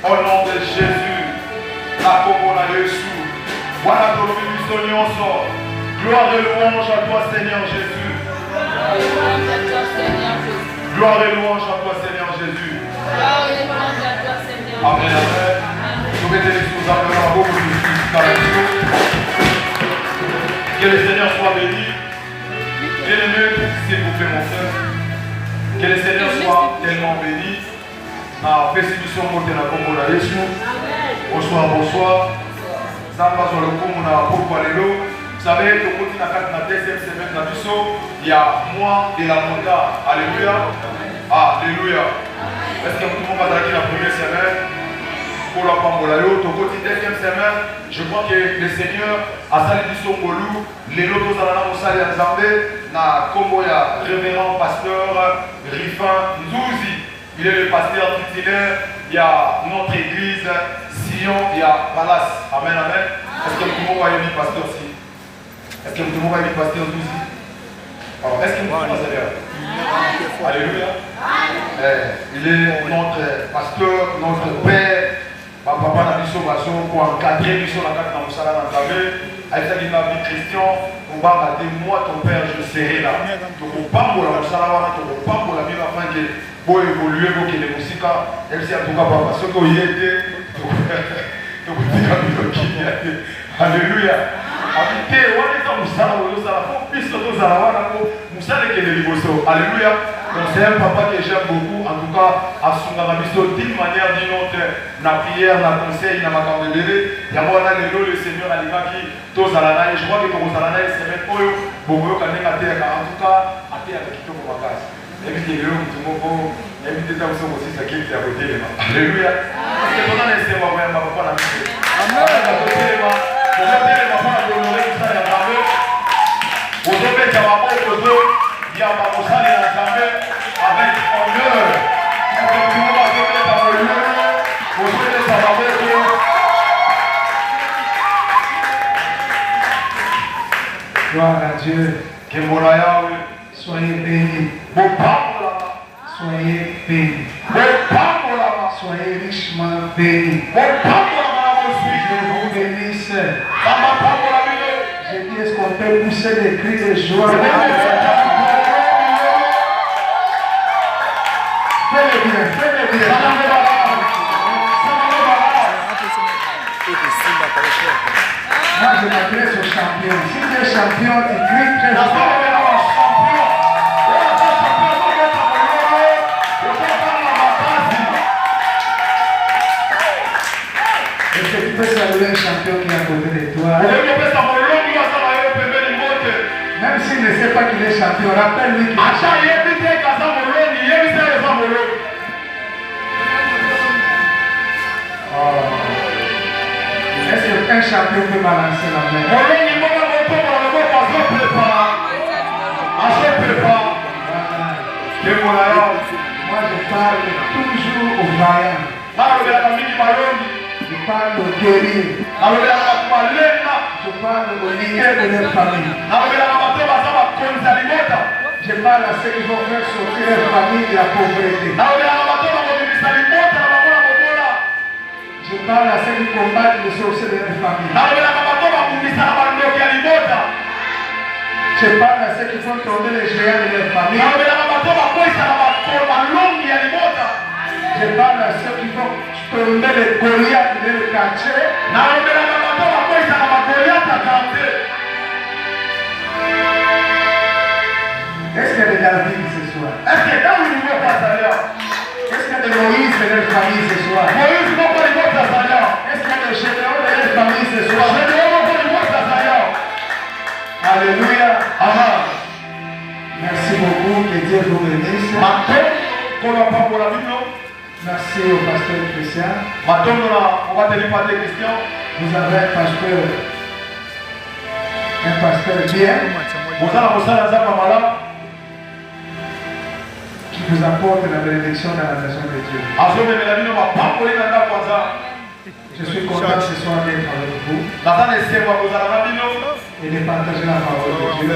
Au nom de Jésus. Voilà ton gloire et louange à toi, Seigneur Jésus. Gloire et louange à toi, Seigneur Jésus. Amen, amen. Nous mettons sous appelons beaucoup de que le Seigneur soit béni. Bien-aimé, s'il vous plaît, mon frère. Que le Seigneur soit tellement béni. Bonsoir, bonsoir. Vous savez, au côté de la deuxième semaine de la mission, il y a mois de la monda. Alléluia. Alléluia. Est-ce que tout le monde va dire la première semaine? Pour la Pambolayo, au côté de la deuxième semaine, je crois que le Seigneur a sali du son golou, les lotos à la Moussali à Zambé, na Kombo ya révérend pasteur Rifin Nzouzi. Il est le pasteur titulaire, il y a notre église, Sion, il y a Palace. Amen, amen. Est-ce que tout le monde va aimer le pasteur aussi? Est-ce que tout le monde va aimer le pasteur aussi? Alors, est-ce que tout le monde va saluer? Alléluia. Il est notre pasteur, notre père. Papa n'a dit pour encadrer mission la carte dans le salon d'entamé. Avec ça, il m'a dit Christian, on va rater moi, ton père, je serai là. Donc, on parle pour la salon, on parle pour la vie afin que pour évoluer, pour que les musiques, elle sait en tout cas pas parce qu'il y était. Alléluia. Alléluia. Donc c'est un papa que j'aime beaucoup. En tout cas, à son d'une manière ou d'une autre, la prière, la conseil, la macambélé. Il y a moi là, le Seigneur a dit que tous à la je crois que tous à la naïe, c'est même eux, beaucoup quand même à terre. En tout cas, à terre avec tout pour ma case. Et puis, il y a tout le monde. Et puis, il y a aussi ce qui est à côté. Alléluia. Parce que pendant les semaines, on va voir papa la vie. Amen. Gloire à Dieu. Que mon aïe, soyez bénis. Soyez bénis. Soyez richement bénis. Je vous bénisse. Je dis, est-ce qu'on peut pousser des cris de joie? Fais-le bien, fais-le bien. Moi, je m'adresse aux champions. Si tu es champion, tu cries très fort. Est-ce que tu peux saluer un champion qui est à côté de toi? Même s'il ne sait pas qu'il est champion, rappelle-lui qu'il est champion. Est-ce qu'un champion peut balancer la main? Moi je parle toujours aux vaillants. Je parle aux guerriers. Je parle aux leaders de leur famille. Je parle à ceux qui vont faire sortir leur famille de la pauvreté. Je parle à ceux qui combattent les sorciers de leur famille. Je parle à ceux qui font tomber les géants de leur famille. Je parle à ceux qui font tomber les Goliaths de leur quartier. Est-ce qu'il y a des David ce soir? Est-ce qu'il y a des Moïse de leur famille ce soir? Est-ce qu'il y a des généraux de leur famille ce soir? Alléluia. Amen. Merci beaucoup. Que Dieu vous bénisse. Merci au pasteur Christian. Vous avez un pasteur bien qui vous apporte la bénédiction dans la maison de Dieu. Je suis content ce soir d'être avec vous et de partager la parole de Dieu.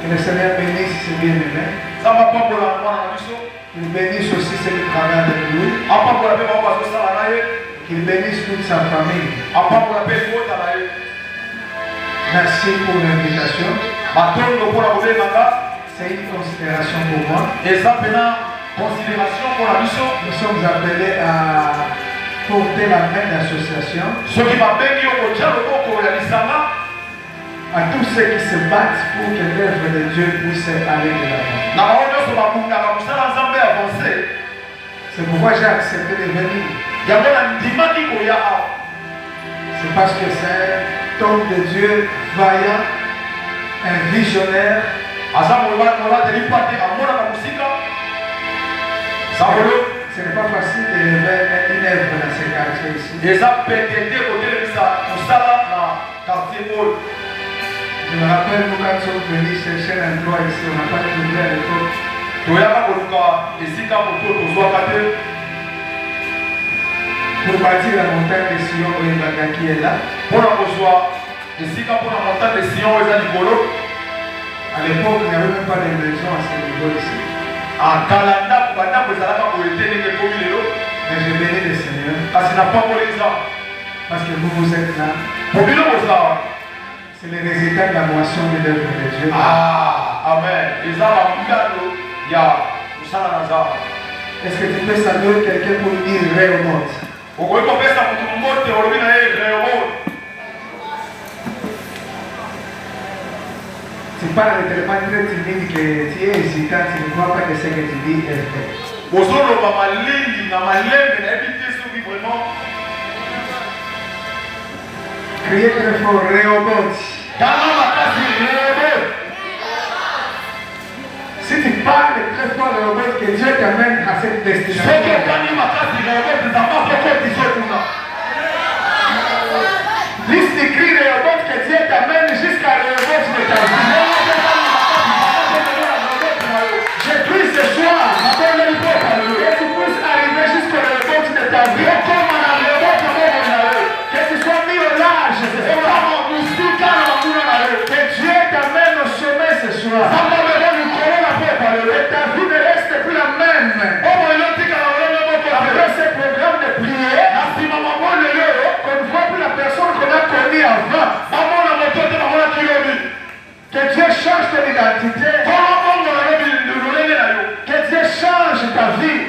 Que le Seigneur bénisse ses bien-aimés. Qu'il bénisse aussi ceux qui travaillent avec lui. Qu'il bénisse toute sa famille. Merci pour l'invitation. C'est une considération pour moi. Nous sommes appelés à porter la main d'association à tous ceux qui se battent pour que l'œuvre de Dieu puisse aller de l'avant. C'est pourquoi j'ai accepté de venir. C'est parce que c'est un homme de Dieu vaillant, un visionnaire. Ce n'est pas facile de lever une œuvre dans ces quartiers ici. Je me rappelle, nous, quand nous sommes venus chercher un emploi ici, on n'a pas trouvé à l'époque. Pour bâtir la montagne de Sion, Oyebaga qui est là. À l'époque, il n'y avait même pas de maison à ce niveau ici. Mais je bénis le Seigneur. Parce que vous êtes là. C'est le résultat de la moisson de l'œuvre de Dieu. Amen. Est-ce que tu peux saluer quelqu'un pour lui dire Réomot? Tu parles tellement très timide que tu es hésitant, tu ne crois pas que ce que tu dis est vrai. Criez très fort, Réomot. Si tu parles très fort, Réomot, que Dieu t'amène à cette destination. Liste écrit Réomot, que Dieu t'amène jusqu'à Réomot de ta vie. Je prie ce soir que tu puisses arriver jusqu'à Réomot de ta vie. Que tu sois mis au large ce soir. Que Dieu t'amène au sommet ce soir. Et ta vie ne reste plus la même. Après ce programme de prière, qu'on ne voit plus la personne qu'on a connue avant. Que Dieu change ton identité. Que Dieu change ta vie.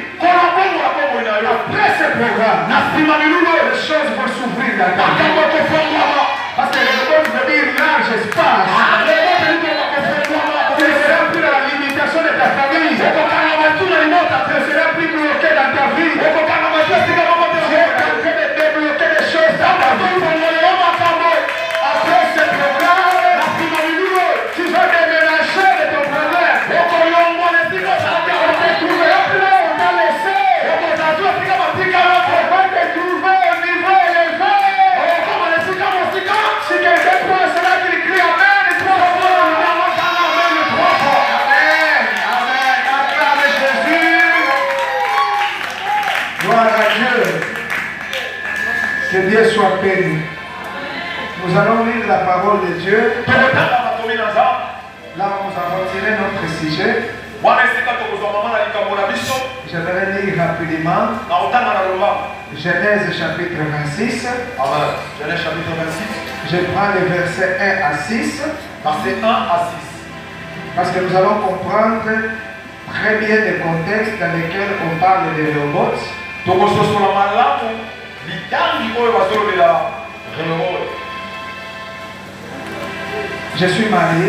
Après ce programme, les choses vont s'ouvrir dans ta vie. Parce que les choses veut dire large espace. Tu ne seras plus dans la limitation de ta famille. Tu ne seras plus bloqué dans ta vie. Dieu est en train de débloquer des choses dans ta vie. Après ce programme, tu vas déménager de ton problème. On te trouvera plus là où on t'a laissé. On va te trouver au niveau élevé. Si quelqu'un croit cela, qu'il crie Amen, il croit au Amen. Amen. Acclame Jésus. Gloire à Dieu. Que Dieu soit béni. Nous allons lire la parole de Dieu. Là, nous avons tiré notre sujet. J'aimerais lire rapidement Genèse chapitre 26. Genèse chapitre 26. Je prends les versets 1 à 6. Versets 1 à 6. Parce que nous allons comprendre très bien le contexte dans lequel on parle de robots. Je suis marié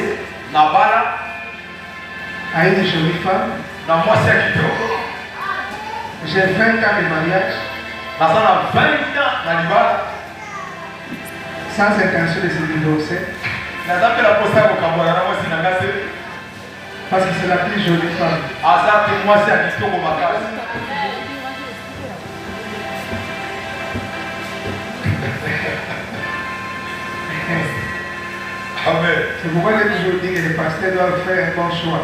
à une jolie femme. J'ai 20 ans de mariage. Sans intention de se divorcer. Parce que c'est la plus jolie femme. Amen. C'est pourquoi j'ai toujours dit que les pasteurs doivent faire un bon choix.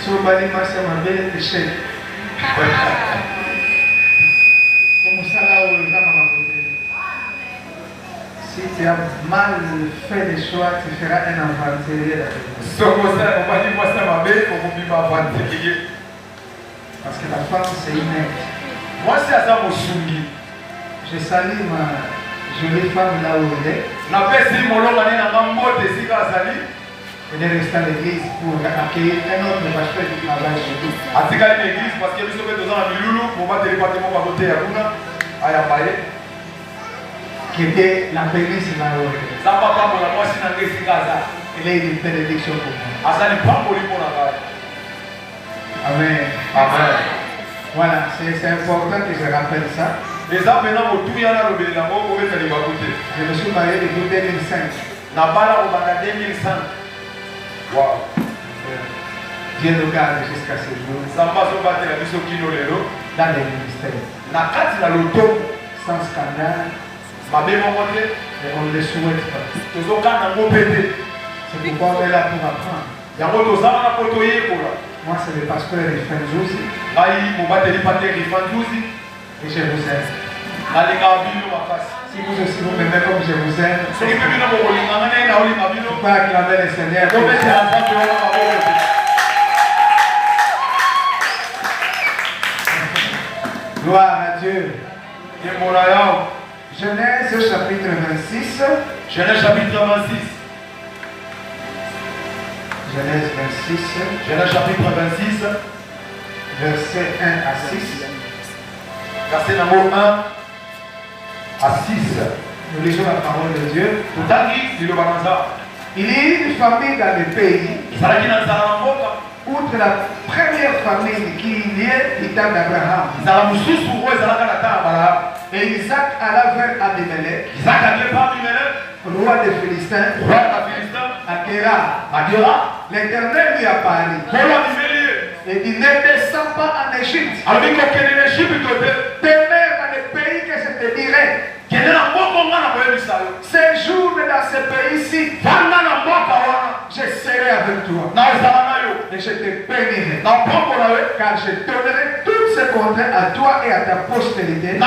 Si vous allez passer ma belle échec. Si tu tu as mal fait des choix, tu feras un aventurier dans le monde. Parce que la femme, c'est une aide. Je salue ma jolie femme là où elle est. Elle est restée à l'église pour accueillir un autre pasteur qui travaille chez nous. Qui était la bénédiction là où elle est. Elle est une bénédiction pour moi. Amen. Amen. Voilà, c'est important que je rappelle ça. Je me suis marié depuis 2005. Wow. Dieu nous garde jusqu'à ce jour dans les ministères. Sans scandale, et on ne le souhaite pas. C'est pourquoi on est là pour apprendre. Moi, c'est le pasteur Rifan Zouzi. Et je vous aime. Si vous aussi vous m'aimez comme je vous aime, il faut pas acclamer le Seigneur. Gloire à Dieu. Genèse chapitre 26. Genèse chapitre 26. Genèse 26. Genèse chapitre 26. Verset 1 à 6. Verset numéro 1 à 6. Nous lisons la parole de Dieu. Il y a une famille dans le pays. Outre la première famille qui y est, l'État d'Abraham. Et Isaac alla vers Abimelech, roi des Philistins, à Kéra. L'Éternel lui apparut. Et il ne descend pas en Égypte. Demeure dans le pays que je te dirai. Séjourne dans ce pays-ci. Je serai avec toi. Et je te bénirai. Car je donnerai toutes ces contrats à toi et à ta postérité. Et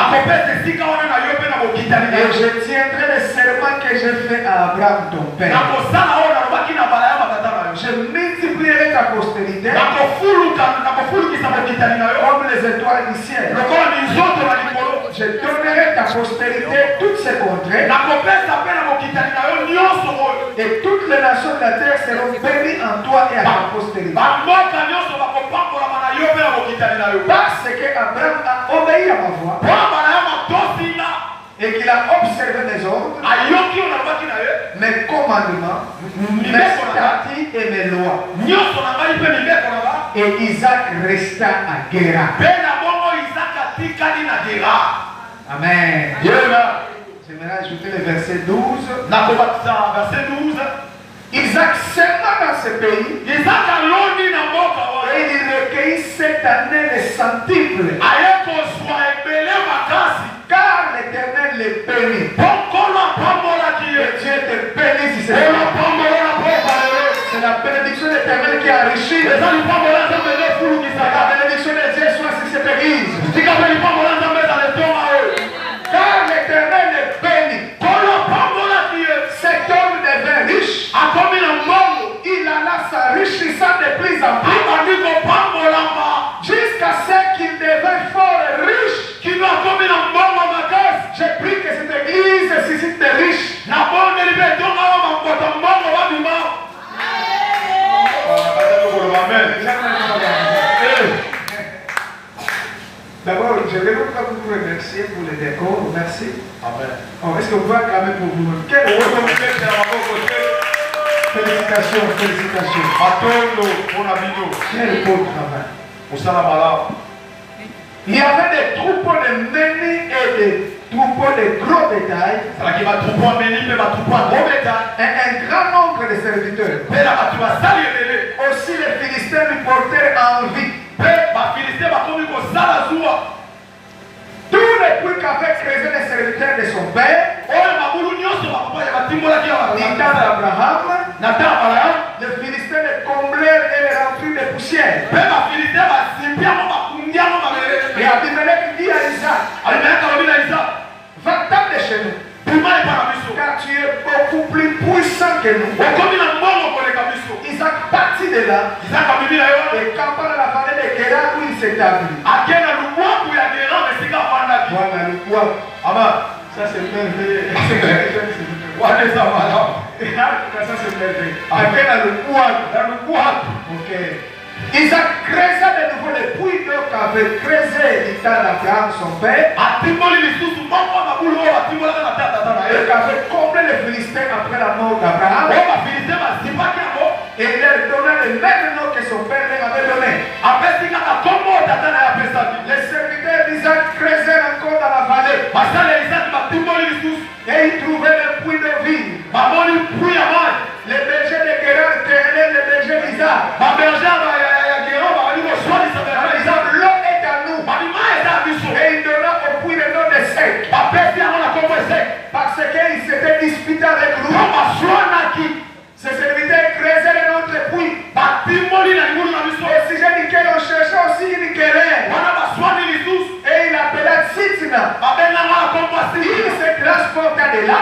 je tiendrai le serment que j'ai fait à Abraham ton père. Je multiplierai ta postérité comme les étoiles du ciel. Je donnerai ta postérité toutes ces contrées. Et toutes les nations de la terre seront bénies en toi et à ta postérité. Parce que Abraham a obéi à ma voix et qu'il a observé mes ordres, mes commandements, mes statuts et mes lois. Et Isaac resta à Guéra. Amen. J'aimerais ajouter le verset 12. Isaac sema dans ce pays. Et il recueillit cette année les centiples. Car l'Éternel les bénit. Et Dieu te bénisse. C'est la bénédiction de l'Éternel qui enrichit. La bénédiction de Dieu soit sur cette église. Car l'Éternel les bénit. Cet homme devint riche. Il alla s'enrichissant de plus en plus. Jusqu'à ce qu'il devint fort riche. Je prie que cette église suscite des riches. D'abord, je vais vous remercier pour le décor. Merci. Amen. Oh, est-ce que vous pouvez acclamer pour vous? Félicitations, félicitations. Quel beau travail. Il y avait des troupeaux de menus et des troupeaux de gros bétail. Et un grand nombre de serviteurs. Aussi les Philistins lui portèrent envie. Tous les puits qu'avaient creusé les serviteurs de son père, Nathan d'Abraham, les Philistins les comblèrent et les remplirent de poussière. Et Abimelech dit à Isaac, va-t'en de chez nous. car tu es beaucoup plus puissant que nous. Isaac partit de là et campant dans la vallée de Guéra où il s'établit. Voilà le poids. Ça c'est merveilleux. Ça c'est merveilleux. Dans le poids. Ok. Isaac creusa de nouveau le puits qu'avait creusé Isaac Abraham son père. Et qu'avait comblé les Philistins après la mort d'Abraham. Et il leur donna le même nom que son père leur avait donné. Les serviteurs d'Isaac creusèrent encore dans la vallée. Et ils trouvaient le puits de vie. Les bergers de Guérar tenaient les bergers d'Isaac. L'eau est à nous. Et il donna au puits le nom de sec. Parce qu'il s'était disputé avec nous. Ses serviteurs creusaient un autre puits. Et si j'ai dit qu'on cherchait aussi une querelle. Et il appela Sitna. Il se transporta de là.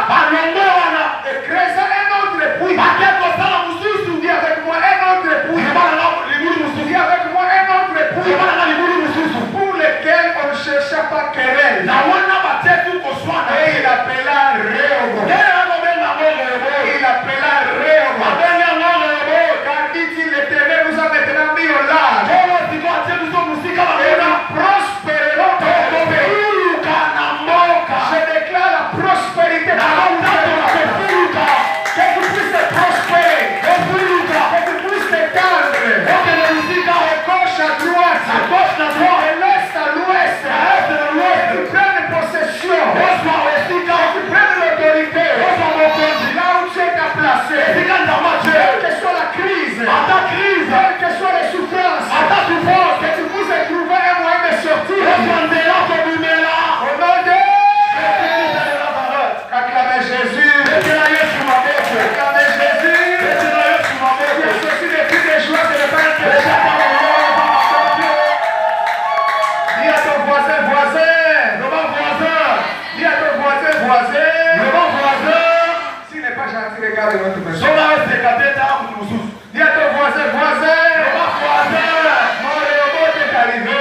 Et creusa un autre puits. Dis avec moi un autre puits. Dis avec moi un autre puits. Pour lequel on ne cherchait pas querelle. Et il appela Rehoboth. Il appela Rehoboth. Car dit-il, l'Éternel nous a maintenant mis au large. Et nous prospérerons dans le pays. Je déclare la prospérité dans le pays. Que tu puisses prospérer. Que tu puisses t'étendre. De gauche à droite. De l'est à l'ouest. Que tu prennes possession. Que tu prennes l'autorité. Là où tu es placé. Quelle que soit la crise. Quelles que soient les souffrances. Que tu puisses trouver un moyen de sortir. Au nom de acclamez Jésus. Acclamez Jésus. Il y a ceci de toutes les joies de ne pas être. Dis à ton voisin. Dis à ton voisin. S'il n'est pas gentil, regarde votre personne. Dis à ton voisin. Mon Rehoboth est arrivé.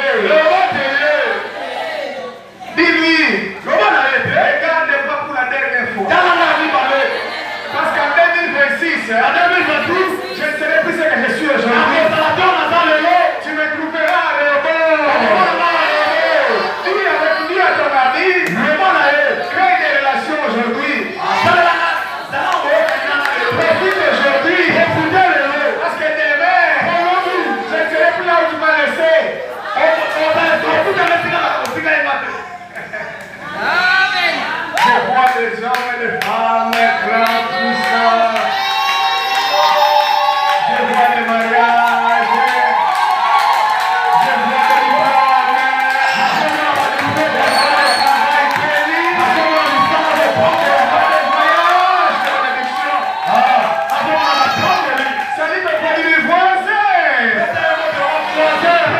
Dis-lui. Regarde-moi pour la dernière fois. Parce qu'en 2026, je ne serai plus ce que je suis aujourd'hui. Tu me trouveras à Rehoboth. Dis à ton ami. Crée des relations aujourd'hui. Profite aujourd'hui. Parce que demain, je ne serai plus là où tu m'as laissé. Je vois des hommes et des femmes grands, puissants. Je vois des mariages. Je vois des diplômes. Je vois des travail béni. Je vois des voyages, des bénédictions. Salut mes petits voisins.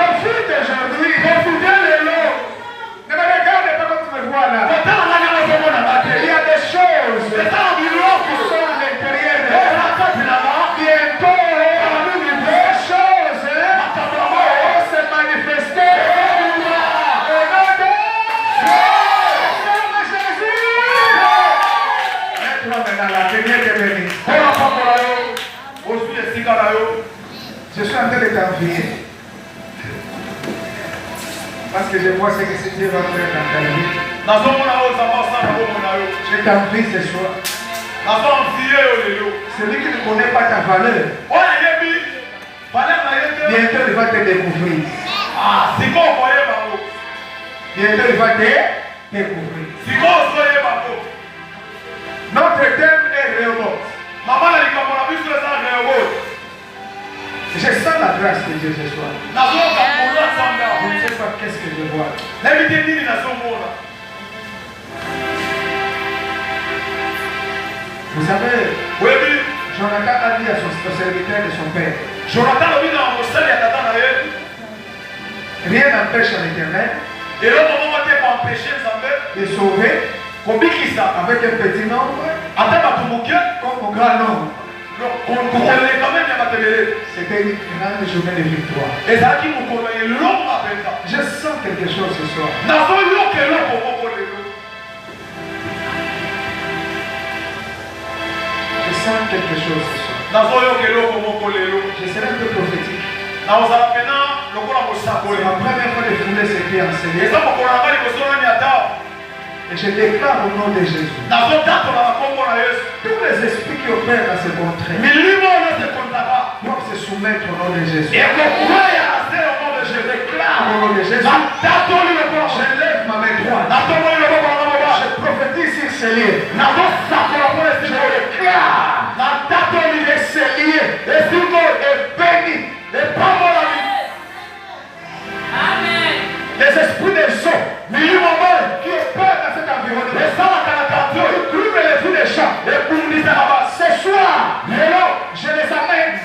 Profite aujourd'hui. Ne me regarde pas comme tu me vois là. Il y a des choses qui sont à l'intérieur de toi. Bientôt, des choses vont se manifester. Au nom de Jésus. Mets-toi maintenant là, que Dieu te bénisse. Je suis en train de t'envier. Parce que je vois ce que Dieu va faire dans ta vie. Je t'envie ce soir. Celui qui ne connaît pas ta valeur, bientôt il va te découvrir. Bientôt il va te découvrir. Notre thème est Rehoboth. Je sens la grâce de Dieu ce soir. Je ne sais pas qu'est-ce que je vois. Vous savez, Jonathan a dit à son serviteur de son père, rien n'empêche à l'Éternel de sauver avec un petit nombre comme mon grand nom. C'était une grande journée de victoire. Je sens quelque chose ce soir. Je sens quelque chose ce soir. Je serai un peu prophétique. C'est ma première fois de fouler ce qui est enseigné. Et je déclare au nom de Jésus. Tous les esprits qui opèrent dans ce contraire doivent se soumettre au nom de Jésus. Je déclare au nom de Jésus. Je lève ma main droite. Je prophétise sur ces lieux. Je déclare que ces lieux est béni. Amen. Les esprits des eaux qui opèrent dans cet environnement, ils couvrent les fous des champs. Ce soir, je les amène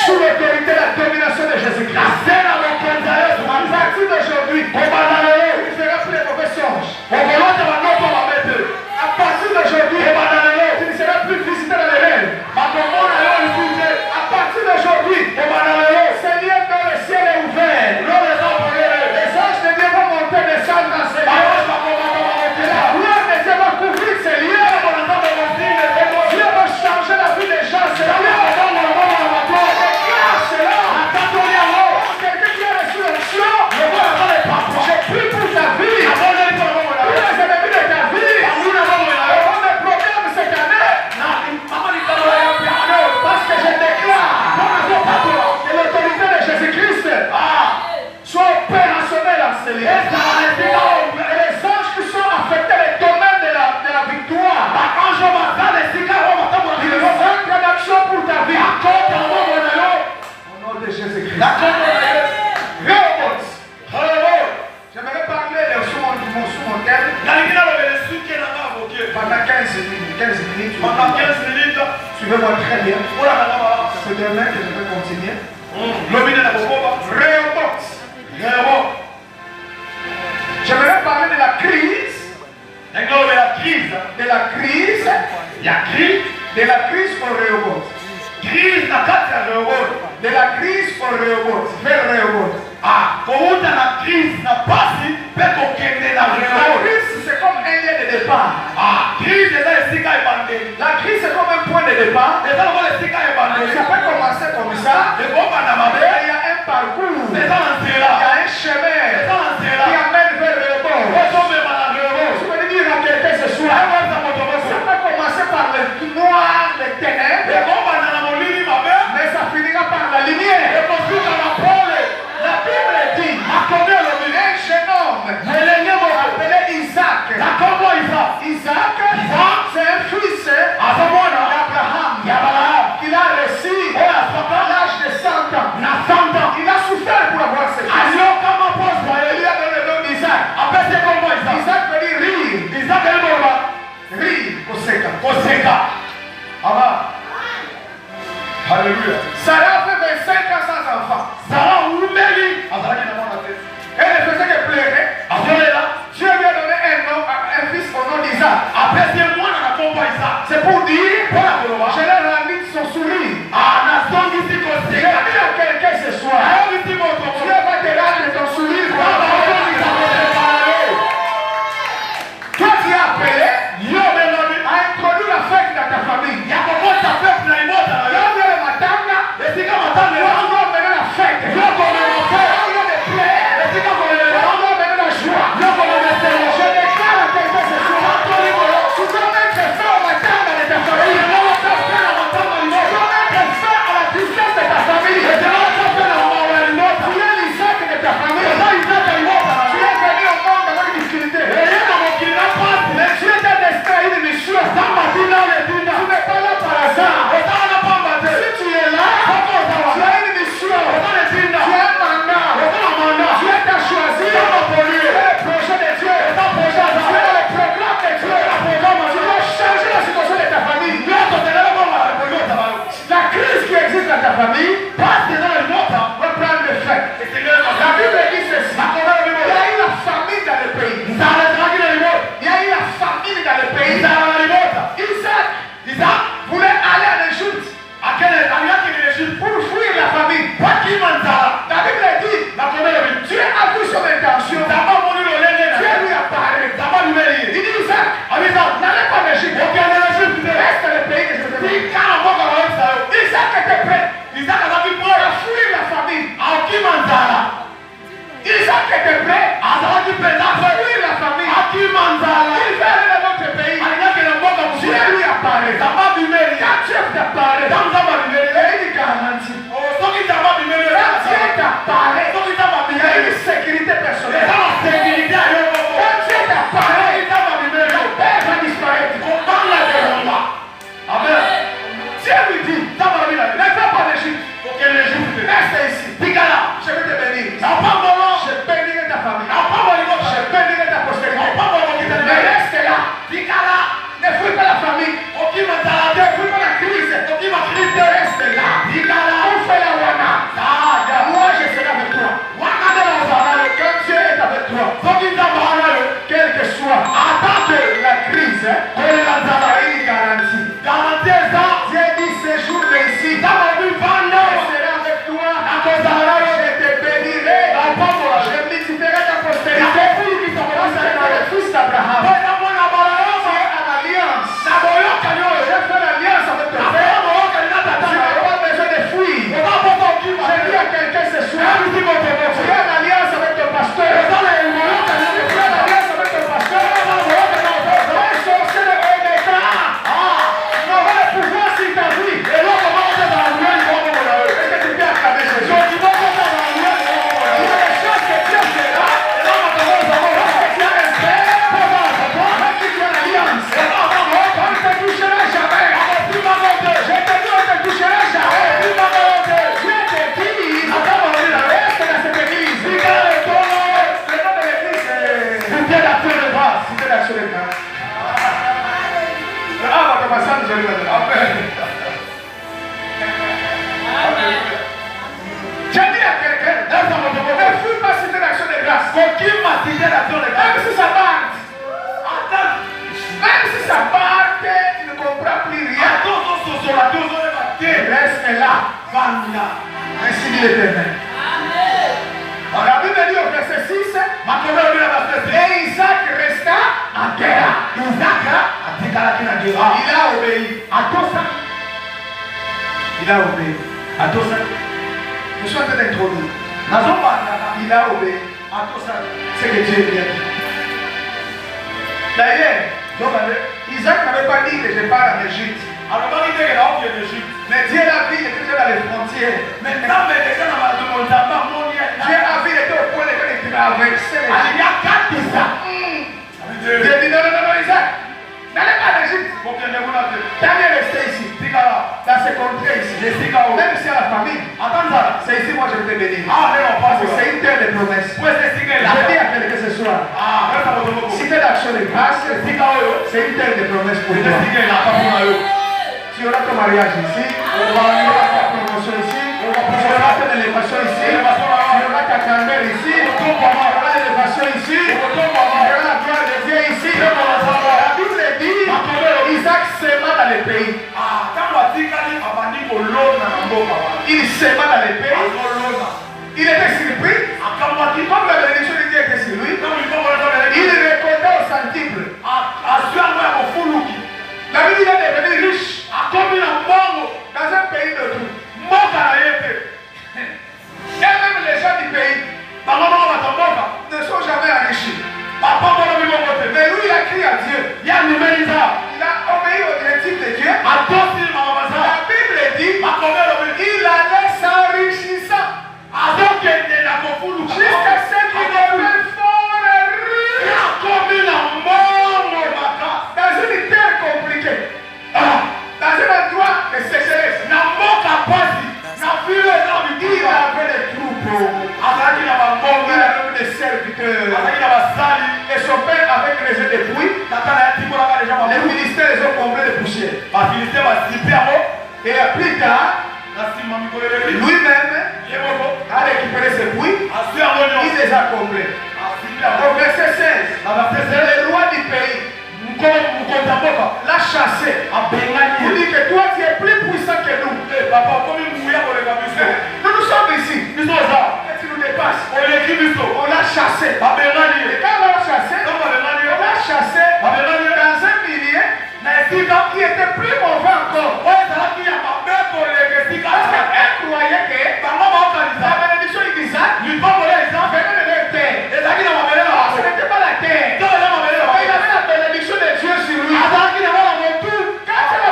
sous l'autorité et la domination de Jésus-Christ. À partir d'aujourd'hui, il ne fera plus de mauvais songes. À partir d'aujourd'hui, tu ne seras plus visité dans les rêves. À partir d'aujourd'hui, Seigneur, dans le ciel est ouvert. Les anges de Dieu vont monter, descendre dans ces lieux. La gloire de Dieu va couvrir ces lieux. Dieu va changer la vie des gens. C'est là. Quelqu'un qui a reçu l'onction, je prie pour ta vie. Pour les ennemis de ta vie. Pour des problèmes cette année. Parce que je déclare que l'autorité de Jésus-Christ soit opérationnelle en ces lieux. Et les anges qui sont affectés les domaines de la victoire, ils vont mettre en action pour ta vie. Au nom de Jésus-Christ. J'aimerais parler de mon sous-montel pendant 15 minutes. Suivez-moi très bien. C'est demain que je vais continuer. J'aimerais parler de la crise. De la crise pour Rehoboth. De la crise pour Rehoboth. Vers Rehoboth. La crise, c'est comme un lieu de départ. La crise, c'est comme un point de départ. Ça peut commencer comme ça. Il y a un parcours. Il y a un chemin qui amène vers Rehoboth. Je veux dire à quelqu'un ce soir. Ça peut commencer par le noir, les ténèbres. Mais ça finira par la lumière. La Bible dit, un jeune homme appelé Isaac. Isaac, c'est un fils d'Abraham qu'il a reçu à l'âge de 100 ans. Il a souffert pour avoir ce fils. Il lui a donné le nom d'Isaac. Isaac veut dire rire. Rire, Koseka. Amen. Alléluia. Sarah fait 25 ans sans enfant. Elle ne faisait que pleurer. Dieu lui a donné un fils au nom d'Isaac. C'est pour dire, je l'ai rendu son sourire. J'ai dit à quelqu'un ce soir, Dieu va te rendre ton sourire. Toi tu es appelé à introduire la fête dans ta famille. J'ai dit à quelqu'un, ne fuis pas citer l'action de grâce. Même si ça parte. Même si ça part, tu ne comprends plus rien. Reste là. Ainsi dit l'Éternel. La Bible dit au verset 6, et Isaac resta à Guéra. Il a obéi. Il a obéi. Je suis en train d'introduire. Il a obéi. C'est que Dieu vient. D'ailleurs, Isaac n'avait pas dit que je pars en Égypte. Mais Dieu l'a vu, il était déjà dans les frontières. Dieu a vu, il était au point de traverser l'Égypte. Dieu dit non, Isaac, n'allez pas en Égypte. T'as bien resté ici, dans ces contrées ici. Même si à la famille, c'est ici moi je vais te bénir. Parce que c'est une terre de promesses. Je dis à quelqu'un ce soir, si tu es d'action de grâce, c'est une terre de promesses pour toi. Tu auras ton mariage ici, tu auras ta promotion ici, tu auras ton élévation ici, tu auras ta carrière ici, tu auras l'élévation ici, tu auras la gloire de Dieu ici. La Bible dit, Isaac sema dans les pays. Il sema dans les pays. Il était surpris. Comme la bénédiction de Dieu était sur lui, il récoltait au centuple. La Bible est devenu riche dans un pays de tout. Et même les gens du pays ne sont jamais enrichis. Mais lui, il a crié à Dieu. Il a obéi au directif de Dieu. La Bible dit il allait s'enrichissant jusqu'à ce qu'il devienne fort et riche dans une terre compliquée. Dans un endroit de sécheresse. Il avait des troupeaux. Il avait des serviteurs. Et son père avait creusé des puits. Les ministères les ont comblés de poussière. Et plus tard, lui-même a récupéré ses puits. Il les a comblés. Au verset 16, le roi du pays l'a chassé. Il dit que toi tu es plus puissant que nous. Nous sommes ici. Et tu nous dépasses. On l'a chassé. Et quand on l'a chassé, dans un milieu qui était plus mauvais encore. Parce qu'elle croyait que la bénédiction d'Isaac venait de leur terre. Ce n'était pas la terre. Il avait la bénédiction de Dieu sur lui. Quand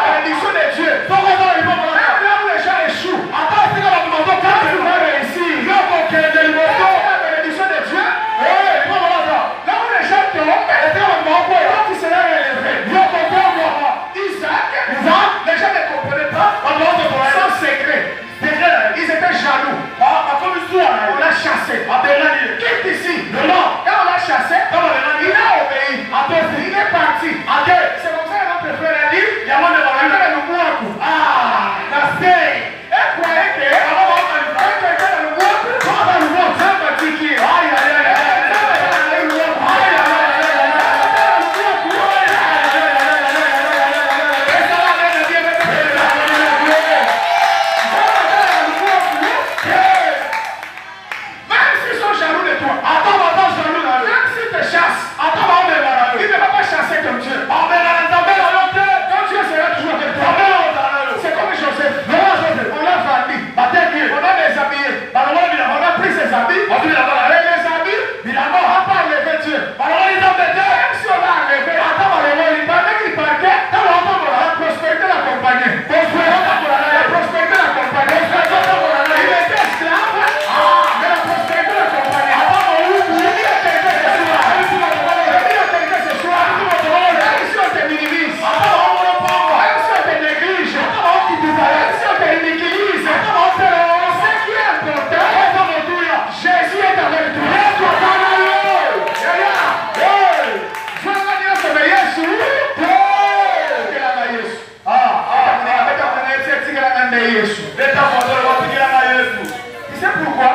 Yesu. Tu sais pourquoi?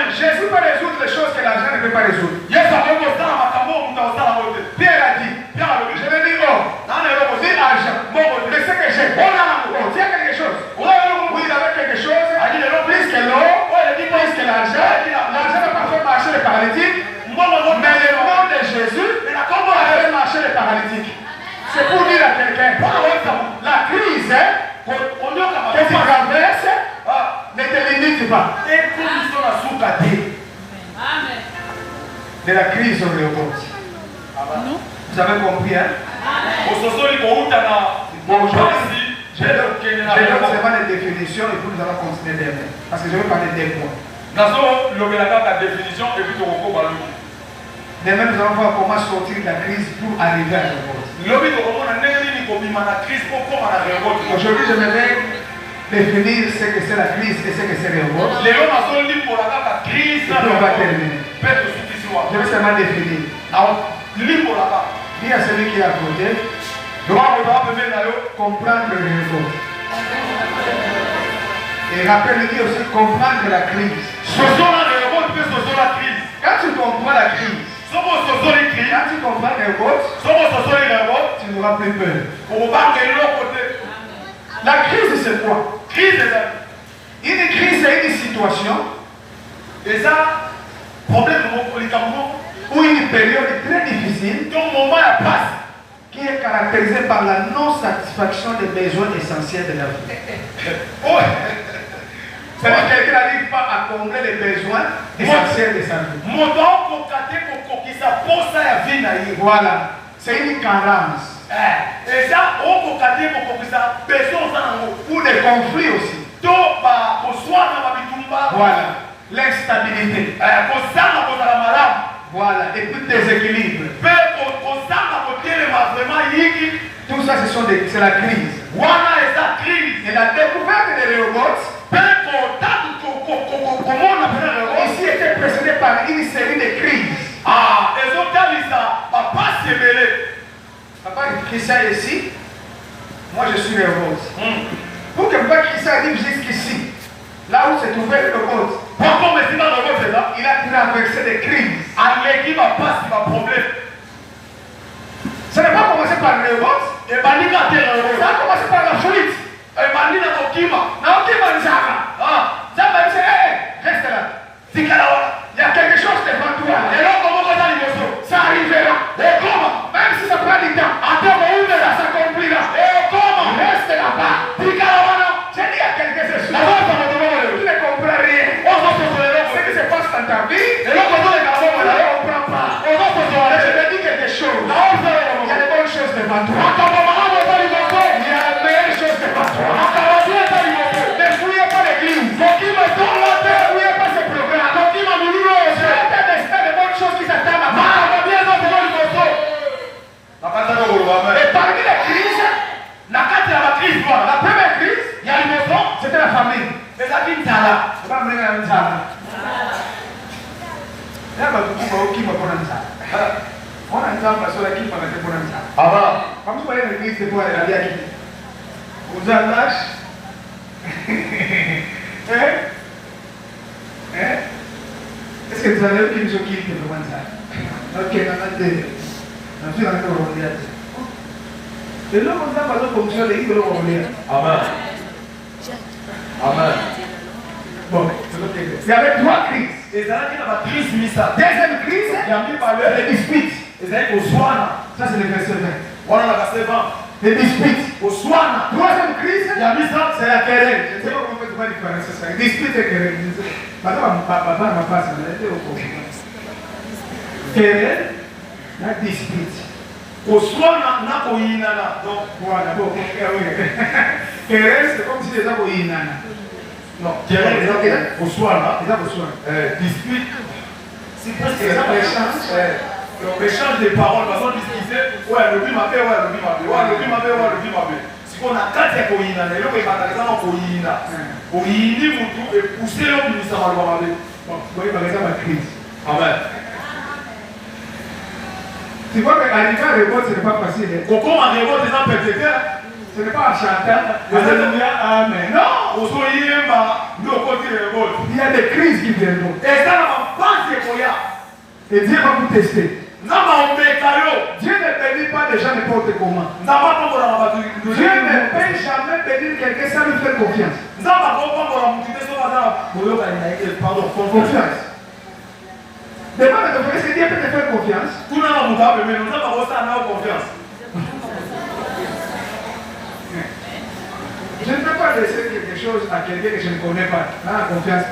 Jésus peut résoudre les choses que l'argent ne peut pas résoudre. Pierre a dit, je vais dire, oh, dis argent, mais c'est que j'ai. Oh, tu as quelque chose. Oui, il avait quelque chose. Plus que l'eau, plus que l'argent. L'argent n'a pas fait marcher les paralytiques. Mais le nom de Jésus a fait marcher les paralytiques. C'est pour dire à quelqu'un, la crise que tu traverses ne te limite pas. De la crise au révolte. Vous avez compris, hein? Aujourd'hui, je donne seulement des définitions et puis nous allons continuer demain. Parce que je vais parler des points. Demain, nous allons voir comment sortir de la crise pour arriver à la révolte. Aujourd'hui, je vais définir ce que c'est la crise et ce que c'est la révolte. Et puis on va terminer. Je vais seulement définir. Dis à celui qui est à côté, comprendre le révolte. Et rappelle-lui aussi comprendre la crise. Quand tu comprends la crise, quand tu comprends les révolte, tu n'auras plus peur. La crise, c'est quoi? Une crise, c'est une situation ou une période très difficile qui est caractérisée par la non-satisfaction des besoins essentiels de la vie. C'est-à-dire que quelqu'un n'arrive pas à combler les besoins essentiels de sa vie. Voilà, c'est une carence. Ou des conflits aussi. Voilà, l'instabilité. Voilà, et puis déséquilibre. Tout ça, c'est la crise. Et la découverte des Rehoboth ici était précédée par une série de crises. Papa Christian ici, moi je suis Rehoboth. Pour que Papa Christian arrive jusqu'ici, là où s'est trouvé le Rehoboth, il a traversé des crises. Ça n'a pas commencé par le Rehoboth, ça a commencé par la fuite. Reste là. Il y a quelque chose devant toi. Ça arrivera. Même si ça prend du temps, ça s'accomplira. Reste là-bas. J'ai dit à quelqu'un ce soir, tu ne comprends rien. Ce qui se passe dans ta vie, tu ne comprends pas. Je te dis quelque chose. Il y a de bonnes choses devant toi. Il y a de meilleures choses devant toi. Ne fouillez pas l'église. Ne fouillez pas ce programme. C'est un destin de bonnes choses qui s'attendent à moi. Et parmi les crises, la première crise, c'était la famille. C'est pas vrai un tala. On a un tala sur la qui m'a fait pour un tala. Comme vous voyez l'église, c'est pour aller à qui. Vous avez lâche. Est-ce que vous avez vu qu'ils ont quitté pour un tala? Ok, on a dit. On a fait un peu de et là, on a pas de fonction de l'île. Amen. Bon, il y avait trois crises. Deuxième crise, les disputes. Ça, c'est le verset 20. Les disputes. Troisième crise, c'est la querelle. Je ne sais pas comment on peut différencier ça. Dispute et querelle. Papa m'a pas ça. Querelle, la dispute. Donc, voilà, bon, querelle, c'est comme si les gens voyaient nana. Non, querelle, dispute, c'est presque l'échange des paroles. Parce qu'on disait, ouais, le but m'a fait, ouais, le but m'a fait. C'est qu'on a quatre écoïna, et l'autre est pas dans les gens coïna. Coïni, vous tout, et pousser l'homme du sang à l'homme. Bon, vous voyez, par exemple, la crise. Amen. Tu vois qu'arriver à révolte, ce n'est pas facile. Comment à révolte, les gens persévèrent. Ce n'est pas en chantant. Alléluia, amen. Non. Il y a des crises qui viendront. Et Dieu va vous tester. Dieu ne bénit pas les gens n'importe comment. Dieu ne peut jamais bénir quelqu'un sans lui faire confiance. Confiance. Demande à ton frère, est-ce que Dieu peut te faire confiance? Je ne peux pas laisser quelque chose à quelqu'un que je ne connais pas. Dans la confiance.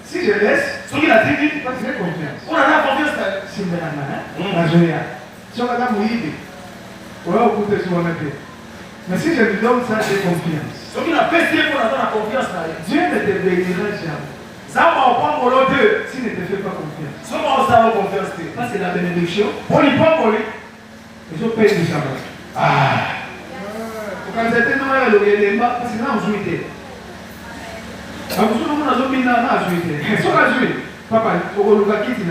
Si je laisse, j'ai confiance. Si je mais si je lui donne ça, j'ai confiance. Dieu ne te bénira jamais. S'il ne te fait pas confiance. Ça, c'est la bénédiction. Ils ont payé du sabbat. Quand c'était noir, le parce que là, on jouait. Papa, il faut que quitter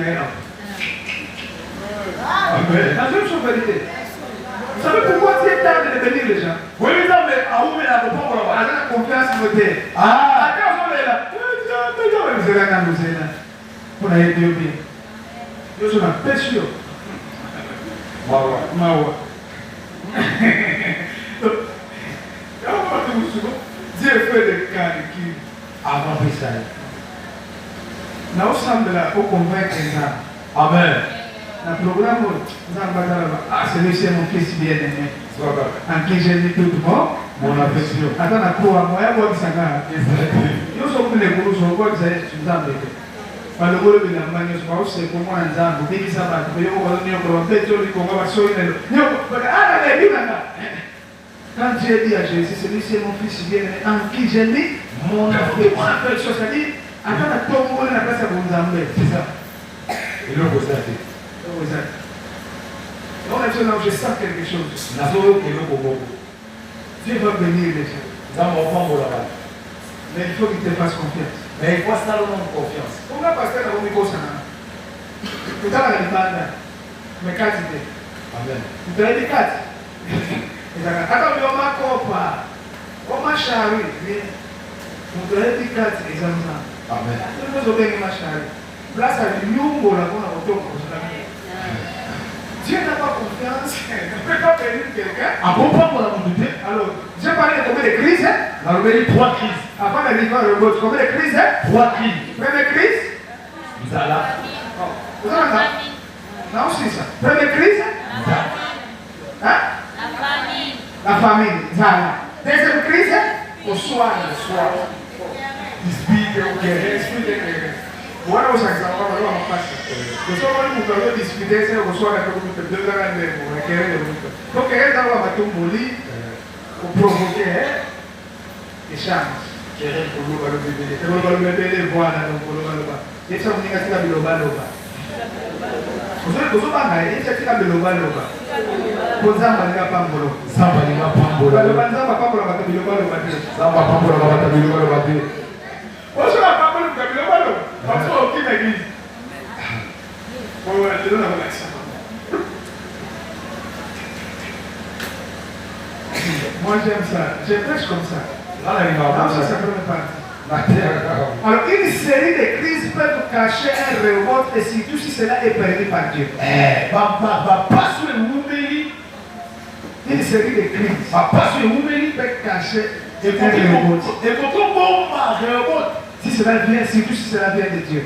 vous savez pourquoi tu es tard de bénir les gens? Oui, mais la confiance notée. Vous avez Dieu bien. Dieu sur la pêche. Dieu fait des calculs avant ça. Nous sommes là pour convaincre les gens. Amen. Le programme, celui-ci est mon fils bien-aimé. En qui j'ai mis tout mon affection. Attends, la cour à moi, moi, ça va. Nous sommes les gros, nous sommes les le rôle de la manière, c'est pour moi un zamba. Dès qu'il s'en va, il y a un quand Dieu dit à Jésus, celui-ci est mon fils bien-aimé, en qui j'ai mis mon affection. C'est-à-dire, attends, la tombe, on a pas ça pour nous amener. C'est ça. Et là, vous êtes. Donc, maintenant, je sens quelque chose. Dieu va bénir les gens. Mais il faut qu'il te fasse confiance. Mais il faut ça confiance. Pourquoi parce que nous avons ça? Tout à l'heure, il m'a mais 4 idées. Amen. Vous avez dit 4. Attends, on m'a copa. On m'a charri. Vous avez dit 4 exemples. Amen. Nous avons bien ma charri. Place à l'humour, là, on a autant pour ça. Dieu n'a pas confiance. Il ne peut pas bénir quelqu'un. Ah bon, pas pour la monter. Alors, j'ai parlé de combien de crises? On a eu 3 crises. Avant de vivre le mot, combien de crises? 3 crises. Première crise? Vous allez là. Vous allez là. Non, c'est ça. Première crise? Hein? La famine. Zala. Deuxième crise? Au soir. Dispute, dispute. Voilà où ça va pas passer. Le soir, on peut discuter, c'est au soir, on peut deux gars pour requérir le monde. Donc, elle va avoir tout molli pour provoquer échange. Quérir pour le bébé. Pour le bébé, voilà, donc pour le bébé. Et ça, on dit que c'est la biloba. Vous savez, vous savez, c'est la biloba. Pour ça, on va pas mbolo. Ça va pas mbolo. Ça va pas mbolo, ça va pas mbolo. Ça va pas mbolo, ça va pas mbolo. Parce que la parole de Gabriel, parce qu'il n'y a aucune église. Moi j'aime ça, je prêche comme ça. Ça c'est la première partie. Alors une série de crises peuvent cacher un révolte et surtout si cela est permis par Dieu. Une série de crises peut cacher un révolte. Si cela vient, surtout si cela vient de Dieu.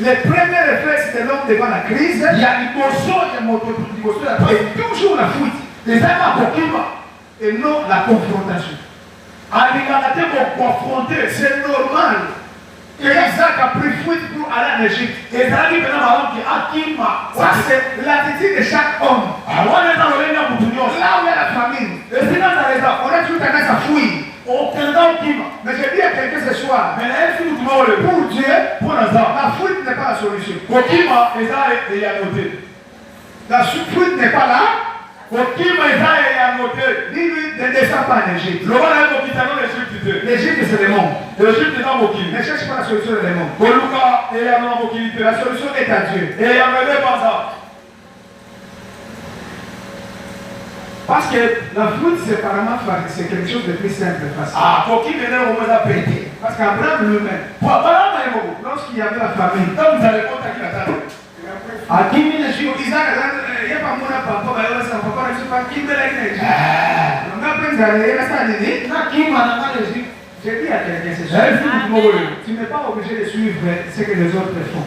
Les premiers réflexes de l'homme devant la crise, il y a et toujours la fuite. Et non la confrontation. C'est normal que Isaac a pris fuite pour aller en Égypte. Ça c'est l'attitude de chaque homme. Là où il y a la famine, on a toujours tendance à fuir. Mais je dis à quelqu'un ce soir, pour Dieu, la fuite n'est pas la solution. La fuite n'est pas là. Dis-lui ne descends pas en Égypte. L'Égypte c'est le monde. Ne cherche pas la solution de le monde. La solution est à Dieu. Parce que la flûte, c'est quelque chose de plus simple et facile. Ah, pour qui venait au moins à péter. Parce qu'Abraham lui-même, lorsqu'il y avait la famille, Donc vous allez contacter la table. à 10 000 jours, Isaac, il n'y a pas mon papa, il y a papa, il n'y a pas qui me l'a dit. On a pris ça, il y a ça, il y a qui m'a dit. J'ai dit à quelqu'un, c'est ça. Tu n'es pas obligé de suivre ce que les autres font.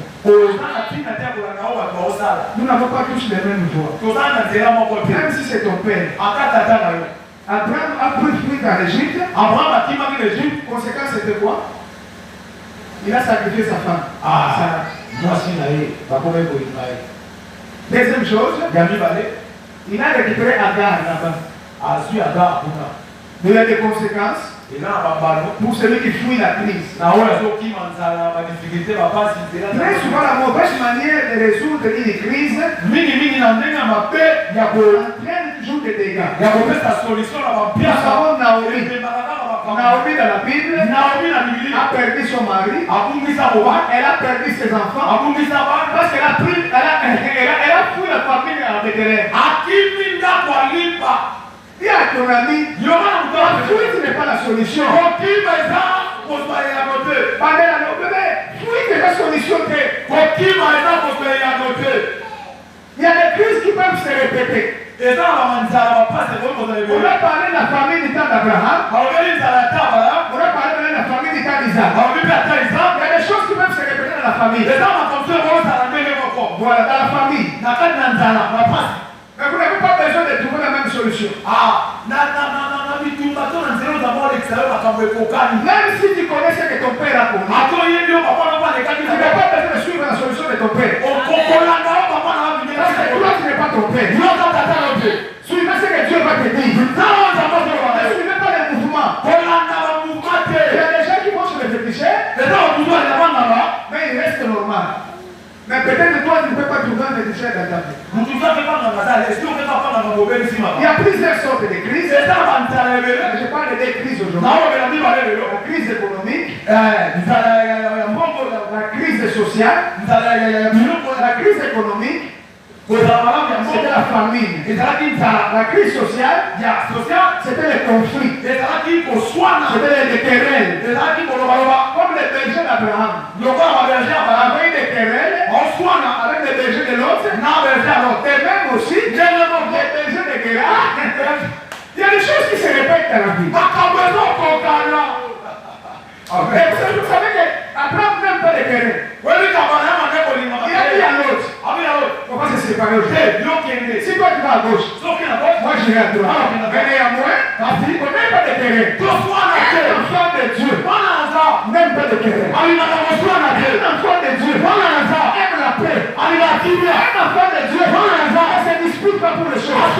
Nous n'avons pas tous les mêmes voies. Même si c'est ton père. Abraham a pris fruit dans l'Égypte. Conséquence, c'était quoi? Il a sacrifié sa femme. Deuxième chose, il a récupéré Agar là-bas. Il y a des conséquences pour celui qui fuit la crise. Très souvent, la mauvaise manière de résoudre une crise entraîne toujours des dégâts. Nous avons Naomi. Naomi dans la Bible a perdu son mari. Elle a perdu ses enfants. Parce qu'elle a fui la famille en Bethléem. Dis à ton ami, la fuite n'est pas la solution. Fuite n'est la solution. Il y a des crises qui peuvent se répéter. On a parlé de la famille du temps d'Abraham. On a parlé de la famille du temps d'Isaac. Il y a des choses qui peuvent se répéter dans la famille. Voilà, dans la famille. Mais vous n'avez pas besoin de trouver la même solution. Même si tu connais ce que ton père a connu, tu n'as pas besoin de suivre la solution de ton père. Parce que toi, tu n'es pas ton père. Suivez ce que Dieu va te dire. Ne suivez pas les mouvements. Il y a des gens qui vont se les féticher, mais ils restent normaux. Mais peut-être que toi, tu ne peux pas trouver un féticheur dans ta vie. Il y a plusieurs sortes de crises. Je parle des crises aujourd'hui. La crise économique, la crise sociale, la crise économique, c'était la famine. La crise sociale, c'était les conflits. C'était les querelles. Comme les bergers d'Abraham. Avec des querelles, avec les bergers de l'autre. Et même aussi, les bergers de Guéra. Il y a des choses qui se répètent dans la vie. Et vous savez qu'Abraham n'aime pas les querelles. Il a dit à l'autre. On va se séparer aujourd'hui. Si toi tu vas à gauche, moi j'irai à droite. Mais néanmoins, on n'aime pas de querelles. Un enfant de Dieu n'aime pas de querelles. Un enfant de Dieu aime la paix. Un enfant de Dieu ne se dispute pas pour les choses.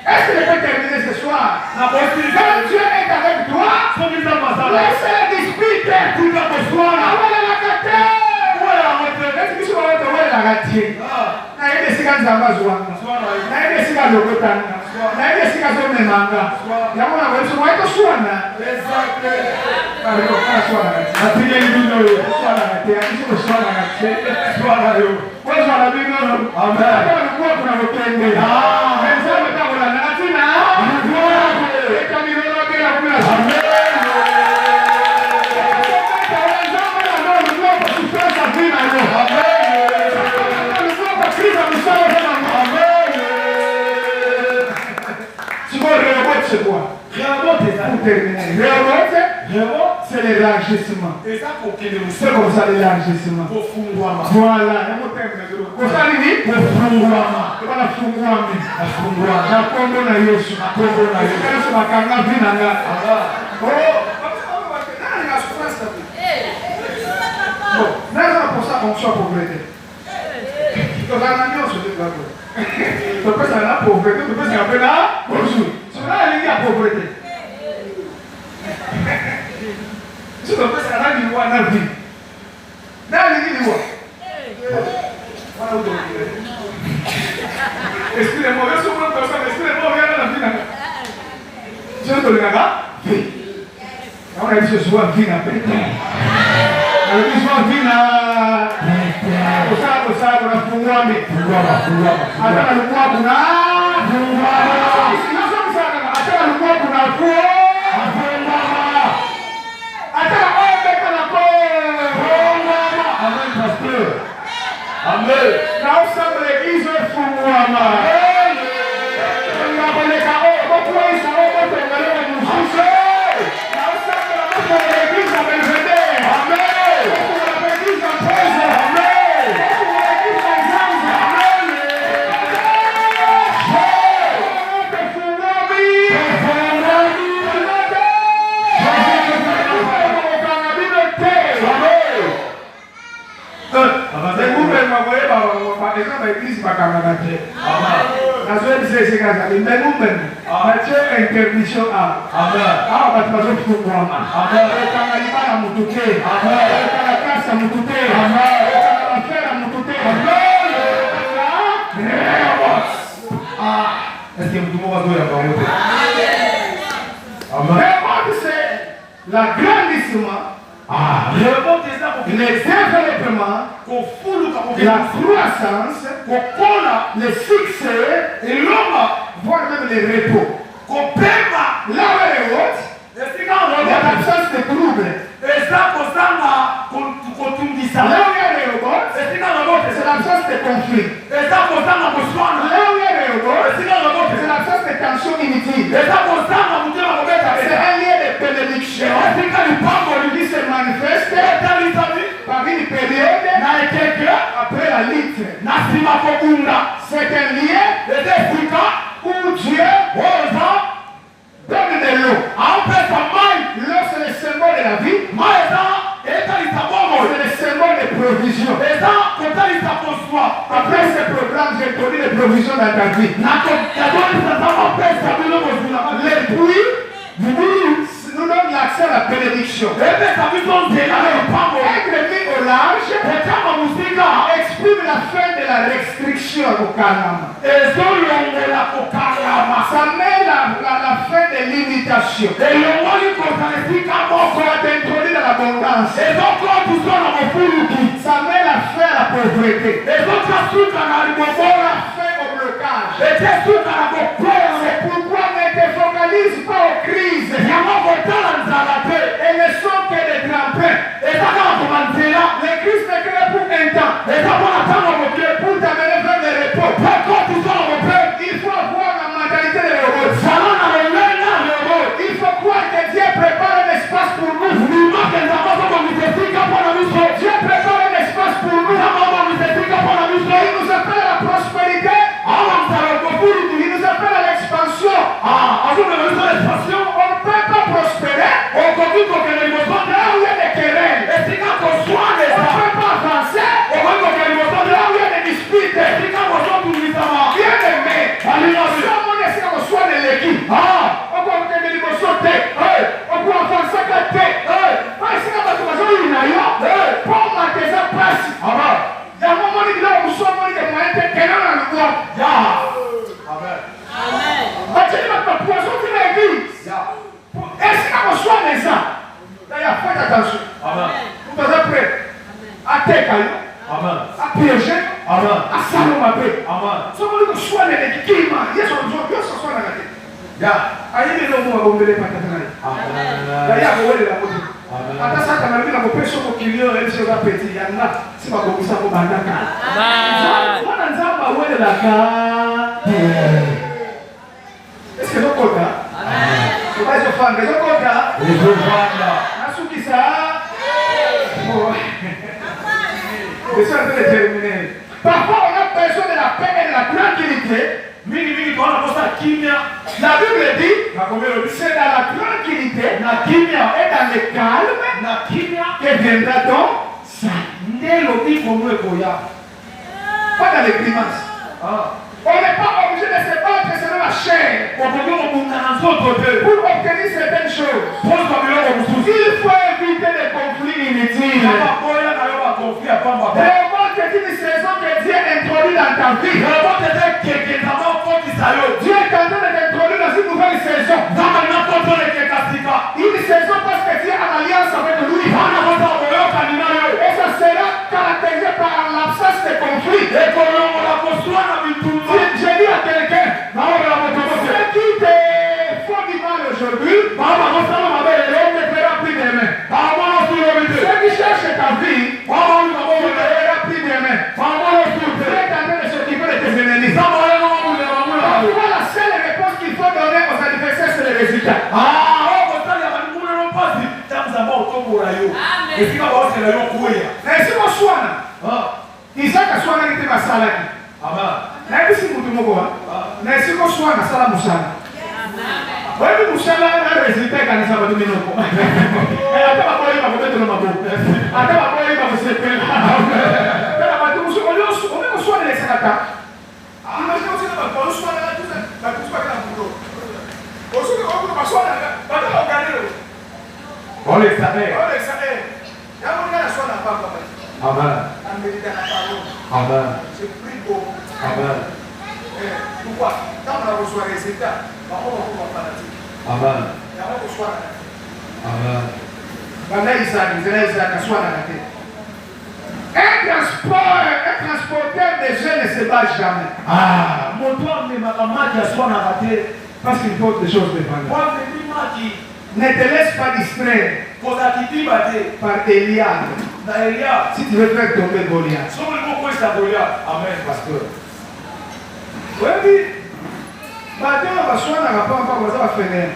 Est-ce que je peux terminer ce soir? Quand Dieu est avec toi, laisse-le discuter. Amen. c'est quoi? Pour terminer. C'est l'élargissement. C'est comme ça l'élargissement. Voilà. Pour ça, on soit pauvreté. Donc, la nation, c'est de la pauvreté. Donc, ça la pauvreté. Donc, ça appelle la bonjour. C'est là, il y a pauvreté. C'est donc, ça la vie, la vie. Là, il y a vie. Voilà où donc. Excusez-moi, je suis une personne, excusez-moi, regardez la vie. Je ne te le regarde pas. Vie. On a dit ce soir, vie n'a pas été. On a dit ce soir, vie n'a kuna fungwame ataka lukua kuna ataka lukua kuna ataka ombeka na amen pasteur amen na usamba l'église fungwama ngaboleka bokuisa obotengalewa mususu na usamba l'église amelvede amen l'église ampose amen. Par exemple, l'église va camarade. La seule c'est que ça. Mais nous-mêmes, Matthieu interdiction à. Amen. Ah, on va te passer pour moi. Amen. Quand on y va à Moutouté. Amen. Quand la classe à Moutouté. Amen. Quand la faire à Moutouté. Amen. Ah, est-ce que tout le monde va jouer à Moutouté? Amen. Mais moi, c'est l'agrandissement. Ah, le développement, la croissance, le succès, et l'homme, voire même les repos. Là où elle est haute, il y a l'absence de troubles. Là où elle est haute, c'est l'absence de conflit. Là où elle est haute, c'est l'absence de tension inutile. C'est un lien de bénédiction qui se manifeste par une période après la lutte. C'est un lien où Dieu donne de l'eau. L'eau, c'est le symbole de la vie. C'est le symbole de provision. Après ce programme, j'ai donné les provisions dans ta vie. Les puits nous donne l'accès à la bénédiction. Être mis au large exprime la fin de la restriction au Kanama. Ça met la fin de l'imitation. Ça t'introduit dans l'abondance. Ça met la fin à la pauvreté. Ça met la fin au blocage. C'est pourquoi ne te focalise pas aux crises. Elles ne sont que des tremplins. Les crises ne créent pour un temps. Pour t'amener vers le repos. Il faut avoir la mentalité de l'euro. Il faut croire que Dieu prépare un espace pour nous. Dieu prépare un espace pour nous. Il nous appelle à la prospérité. Il nous appelle à l'expansion. On ne peut pas prospérer. Là où il y a des querelles. On ne peut pas avancer. Là où il y a des disputes. Bien aimé. Si on est sur le soin de l'équipe. On peut obtenir des sauter. On peut avancer à côté. Parce que quand on va jouer une ailleurs, pour mater ça passe. Il y a un moment où il y a un moyen de quelqu'un dans le bois. Amen. Tu vas te poisson de l'église. Est-ce qu'on soit les gens? D'ailleurs, faites attention. Vous êtes prêts à t'écailler, à piéger, à salomapé. Si on veut soit les l'équipe, qui m'a dit son jour, que ce soit la tête. Aïe, les hommes vont me les patater. D'ailleurs, vous voyez la moto. Attends, ça, quand même, la moto, sur mon client, elle se va péter. Il y en a, c'est pas comme ça, on va d'accord. On a un zamba, où est la carte? Est-ce que nous comptons? vendre. Je compte. Je vendre. Asukisa. Je suis en train de terminer. Parfois, on a besoin de la paix et de la tranquillité. La Bible dit, c'est dans la tranquillité et dans le calme que viendra ton salut. Pas dans les grimaces. On n'est pas obligé de se battre selon la chair pour obtenir certaines choses. Il faut éviter les conflits inutiles. Remonte est une saison que Dieu introduit dans ta vie. Dieu est en train de t'introduire dans une nouvelle saison. Une saison parce que Dieu a l'alliance avec lui. Et ça sera caractérisé par l'absence de conflit. Je dis à quelqu'un, ceux qui te font du mal aujourd'hui, on ne fera plus demain. Ceux qui cherchent ta vie, on ne fera plus demain. Dieu est en train de s'occuper de tes ennemis. Parfois, la seule réponse qu'il faut donner aux adversaires, c'est le résultat. Mais si on soit, Isaac a soit été ma salade. Mais si vous mais si on soit na sala musala. Oui, musala a résultat quand il s'en va dominer. Mais attends, on va mettre le mabo. Attends, on va se faire. On est soit les sénateurs. Imaginez aussi on soit là tout ça, la couche pas dans le boulot. Aussi on va soit là, pas de regarder. On les savait. Il y a mon gars soit là pas comme ça. Amen. Amen. Je prie pour. Amen. Pourquoi? Quand on a reçu un résultat, on va fanatique. Amen. Il y a un reçoit là. Amen. Pendant Isaac, soit dans la tête. Un transporteur de jeunes ne se bat jamais. Parce qu'il faut des choses devant. Ne te laisse pas distraire par Eliab. Si tu veux faire tomber Goliath. Amen, pasteur. Oui, maintenant, on va soigner la rapport, on va faire.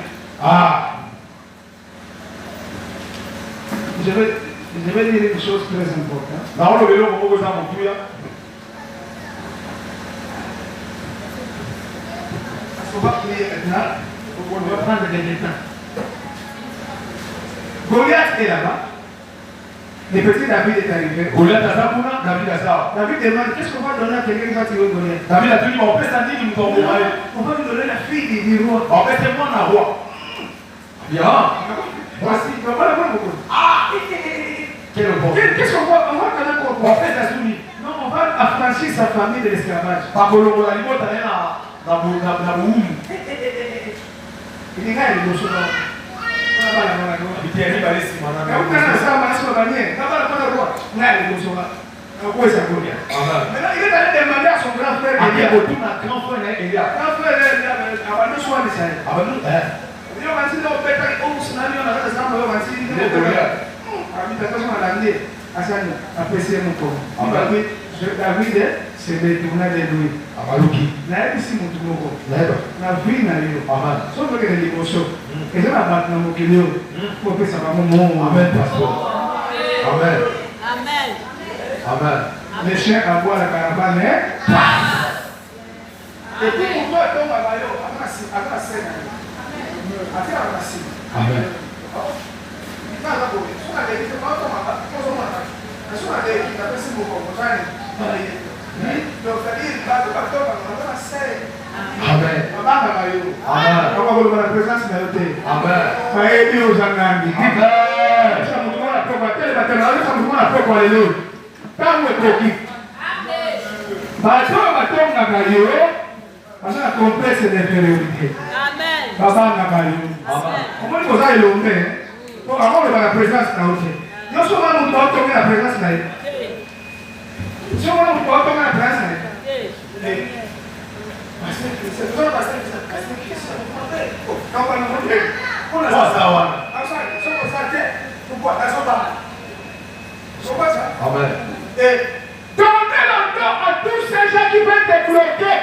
Je vais dire une chose très importante. Il ne faut pas prier maintenant. On va prendre des temps. Goliath est là-bas. Le petit David est arrivé. David demande qu'est-ce qu'on va donner à quelqu'un qui va tuer Goliath. David a dit on va lui donner la fille du roi. Bien. Voici, on va la voir beaucoup. Qu'est-ce qu'on va? On va quand même non, on va affranchir sa famille de l'esclavage. Il est là, il est là. Maintenant, il est allé demander à son grand frère David se détourna de lui. Nayebi si mutu moko. Na vie na yo. So que les liboso. Et ça va battre mon kilo. Pour que ça va mon. Amen pasteur. Amen. Amen. Les chiens aboient la caravane. Et puis pour toi tombe à bayo. Après scène. Amen. Et donnez l'entend à tous ces gens qui veulent te bloquer.